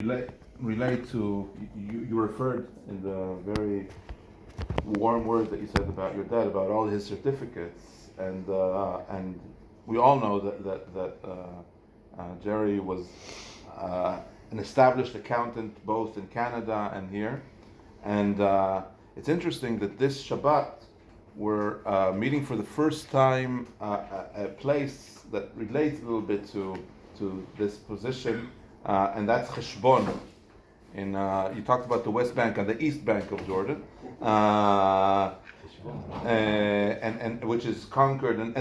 relate to you referred in the very warm words that you said about your dad, about all his certificates, and we all know that Jerry was an established accountant both in Canada and here, and it's interesting that this Shabbat we're meeting for the first time a place that relates a little bit to this position, and that's Cheshbon. You talked about the West Bank and the East Bank of Jordan, and which is conquered, and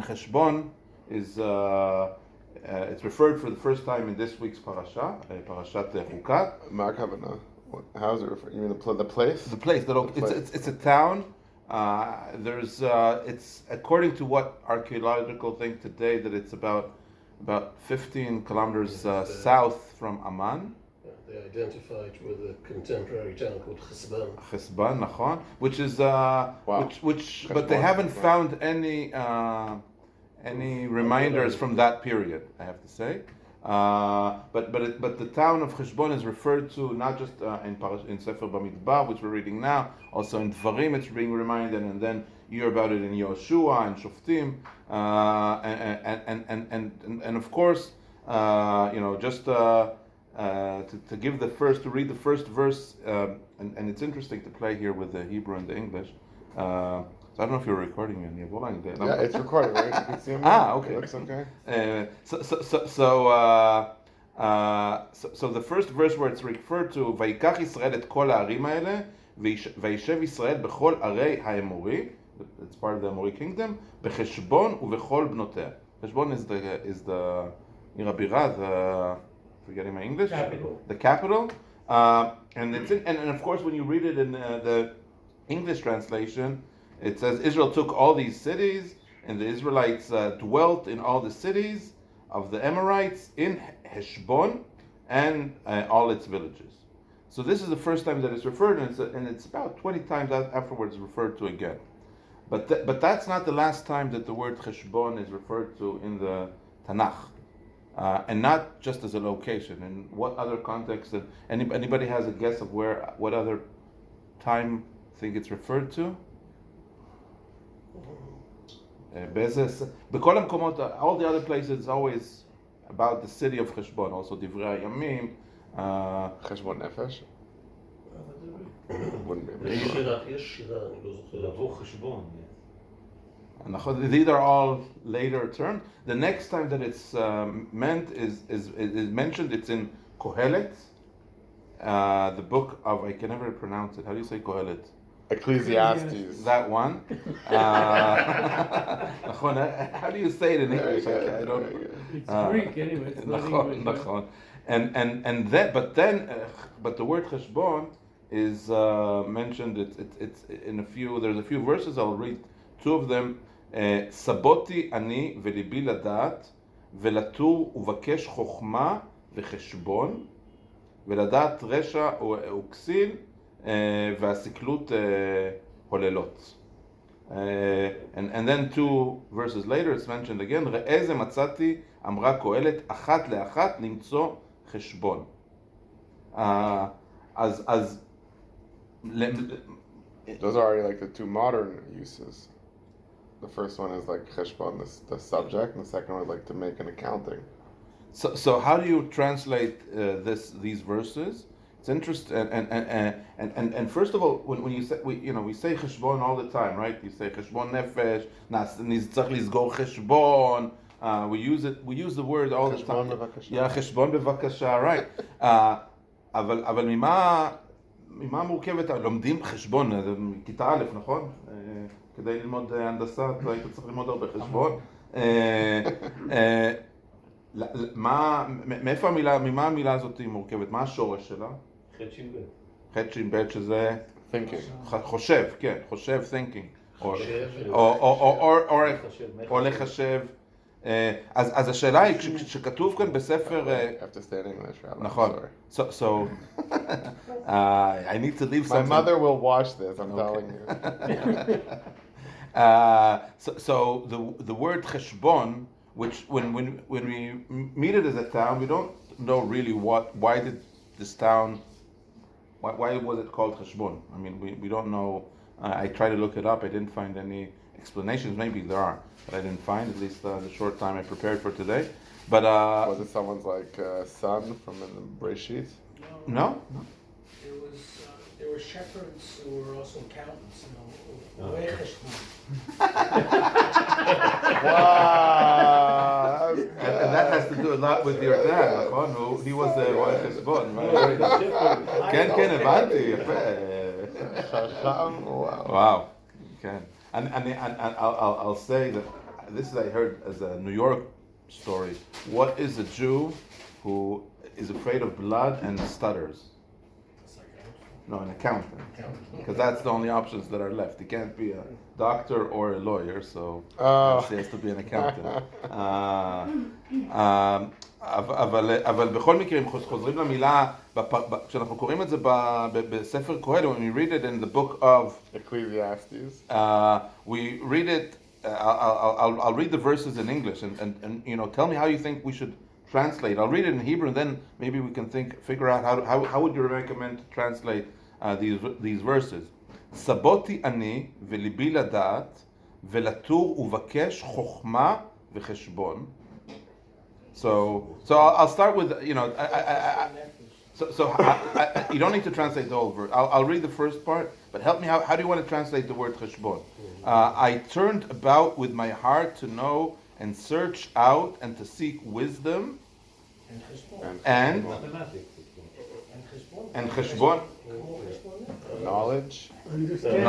Cheshbon is it's referred for the first time in this week's parasha, Parashat Chukat. How is it referred? You mean the place? The place. It's a town. It's according to what archaeological think today that it's about 15 kilometers south from Amman. They identified with a contemporary town called Chesban, nachon, which is which but they Cheshbon, haven't right. found any reminders from that period, I have to say. But the town of Cheshbon is referred to not just in Sefer Bamidbar, which we're reading now, also in Dvarim it's being reminded, and then you hear about it in Yoshua and Shoftim, and of course, just to give to read the first verse, and it's interesting to play here with the Hebrew and the English. So I don't know if you're recording me. Yeah, it's recording, right? You can see him. Okay. It looks okay. So the first verse where it's referred to, ויקח ישראל את כל הערים האלה, וישב ישראל בכל ערי האמורי, it's part of the Amori kingdom, בחשבון ובכל בנותיה. חשבון is the עיר הבירה, forgetting my English. Capital. The capital. And of course when you read it in the English translation, it says Israel took all these cities, and the Israelites dwelt in all the cities of the Amorites in Heshbon and all its villages. So this is the first time that it's referred, and it's about 20 times afterwards referred to again. But that's not the last time that the word Heshbon is referred to in the Tanakh, and not just as a location. In what other context? Anybody has a guess of what other time think it's referred to? בכל המקומות, all the other places always about the city of Cheshbon, also דברי הימים. חשבון נפש? Wouldn't be. יש שירה, אני לא זוכר. לבוא חשבון. These are all later terms. The next time that it's meant is mentioned, it's in Kohelet, the book of, I can never pronounce it. How do you say Kohelet? Ecclesiastes. That one. How do you say it in English? I don't. It's Greek anyway. It's not English. Right? But the word cheshbon is mentioned. It's in a few. There's a few verses. I'll read two of them. Saboti ani velibi ladat velatur uvakesh chokhma vecheshbon veladat resha uksil. והסקלות הוללות. And then two verses later it's mentioned again, ראה זה מצאתי, אמרה קהלת, אחת לאחת למצוא חשבון. Those are already like the two modern uses. The first one is like cheshbon, the subject, and the second one is like to make an accounting. So how do you translate these verses? It's interesting, and first of all, when you say we say cheshbon all the time, right? You say cheshbon nefesh, tzarich lizgor cheshbon. We use the word all the time. Yeah, cheshbon bevakasha, right? אבל ממה מורכבת? לומדים חשבון, כיתה א', נכון? כדי ללמוד הנדסה, היית צריך ללמוד הרבה חשבון. ממה המילה הזאת מורכבת? מה השורש שלה? ח' ש' ב' שזה חושב, כן, חושב, thinking, או לחשב. אז השאלה היא, כשכתוב כאן בספר... I have to stay in English, Rabbi. נכון. So I need to leave something. My mother will watch this, I'm telling you. So the word cheshbon, which when we meet it as a town, we don't know really why did this town, why was it called Heshbon? I mean, we don't know. I tried to look it up. I didn't find any explanations. Maybe there are, but I didn't find, at least the short time I prepared for today. But was it someone's son from the Breshit? No. There were shepherds who were also accountants. Wow, And that has to do a lot with your dad, נכון? He was a רואה חשבון. כן, כן, הבנתי, יפה. Wow. Okay. And I'll say that this is, I heard as a New York story. What is a Jew who is afraid of blood and stutters? No, an accountant. Because that's the only options that are left. He can't be a doctor or a lawyer, so he has to be an accountant. אבל בכל מקרה, אם חוזרים למילה, כשאנחנו קוראים את זה בספר קהלת, when we read it in the book of Ecclesiastes, we read it, I'll read the verses in English, and tell me how you think we should translate. I'll read it in Hebrew, and then maybe we can figure out how would you recommend to translate these verses. סבותי אני וליבי לדעת ולתור ובקש חוכמה וחשבון. So I'll start with you don't need to translate the whole verse. I'll read the first part, but help me. How do you want to translate the word cheshbon? I turned about with my heart to know and search out and to seek wisdom and cheshbon. knowledge,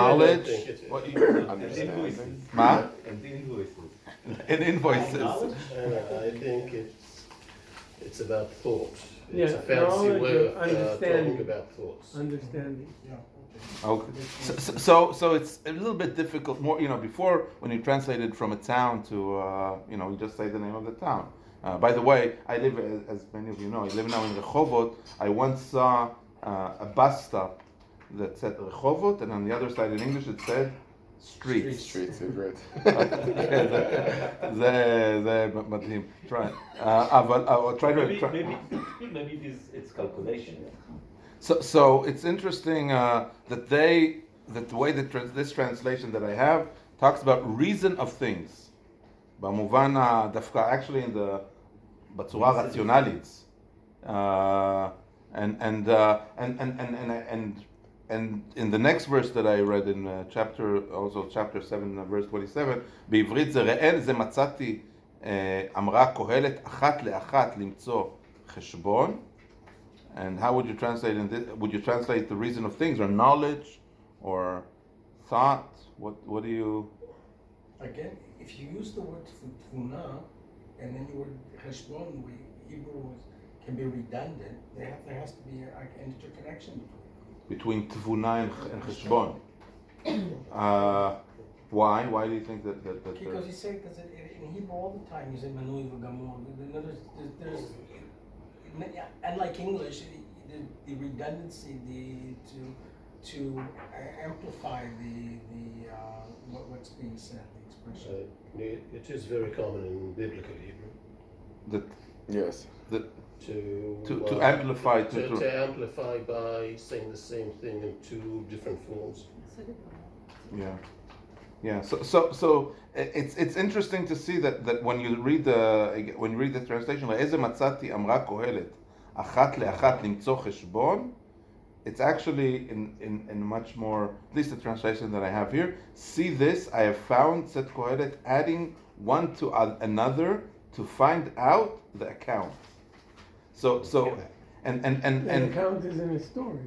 Knowledge. understanding. Ma? And invoices. In invoices. I think it's about thought. Yeah, It's a fancy knowledge way of of understanding. talking about thoughts. Understanding. Okay. So it's a little bit difficult. More, before when you translated from a town to, you just say the name of the town. By the way, I live, as many of you know, I live now in Rehovot. I once saw a bus stop that said Rehovot, and on the other side in English it said streets. Streets are great. זה מדהים. Try. אבל try to. Maybe it's calculation. So it's interesting that the way that this translation that I have talks about reason of things. במובן דווקא actually בצורה רציונלית. And in the next verse that I read in chapter 7, verse 27, בעברית זה ראל, זה מצאתי, אמרה קהלת, אחת לאחת למצוא חשבון. And how would you translate would you translate the reason of things, or knowledge, or thought? What do you? Again, if you use the word tfuna, and then the word cheshbon, Hebrew can be redundant. There has to be an interconnection Between tefuna and cheshbon. Why? Why do you think that? Because he said, because in Hebrew all the time, he said manui v'gamor. There's unlike English, the redundancy, to amplify what's being said, the expression. It is very common in biblical Hebrew. Yes. To amplify to amplify by saying the same thing in two different forms. Yeah. So it's interesting to see that when you read the translation, "Le'eze matzati amra kohelet, achat le'achat limtzo cheshbon," it's actually in much more, at least the translation that I have here. See this, I have found, said Kohelet, adding one to another to find out the account. So and An account is in a story.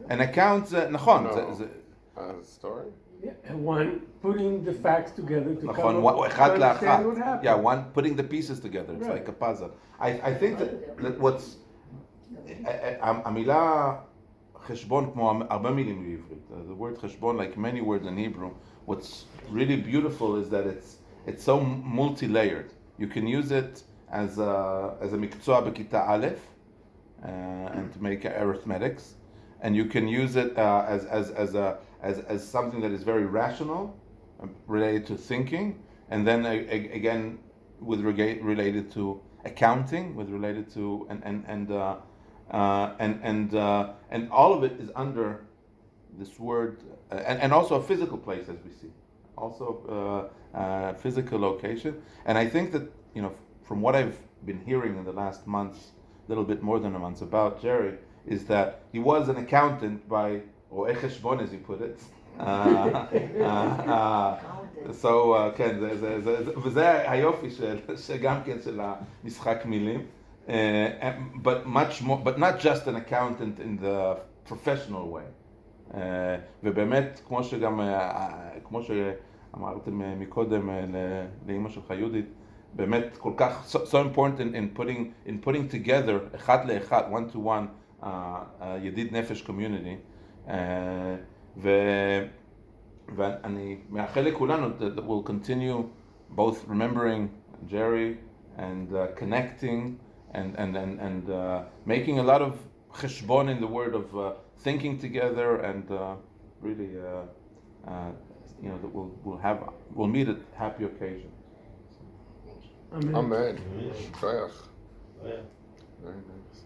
an account, nachon. A story? Yeah, and one putting the facts together to נכון, אחד לאחת. Yeah, one putting the pieces together. It's like a puzzle. I think that what's המילה חשבון, כמו הרבה מילים בעברית. The word חשבון, like many words in Hebrew, what's really beautiful is that it's so multi-layered. You can use it as a מקצוע בכיתה א', and to make arithmetics, and you can use it as something that is very rational, related to thinking, and then again related to accounting, with related to and all of it is under this word, and also a physical place, as we see, also physical location. And I think that, from what I've been hearing in the last months, a little bit more than a month, about Jerry, is that he was an accountant by רואה חשבון, as he put it. כן, וזה היופי שגם כן של המשחק מילים. But not just an accountant in the professional way. ובאמת, כמו שאמרתם מקודם לאמא שלך יהודית, באמת כל כך so important in putting together אחד לאחד, one to one, ידיד נפש community. ואני מאחל לכולנו that we'll continue both remembering Jerry and connecting and making a lot of cheshbon in the word of thinking together, and really that we'll meet at happy occasion. Amen. Yeah. Very Yeah. nice.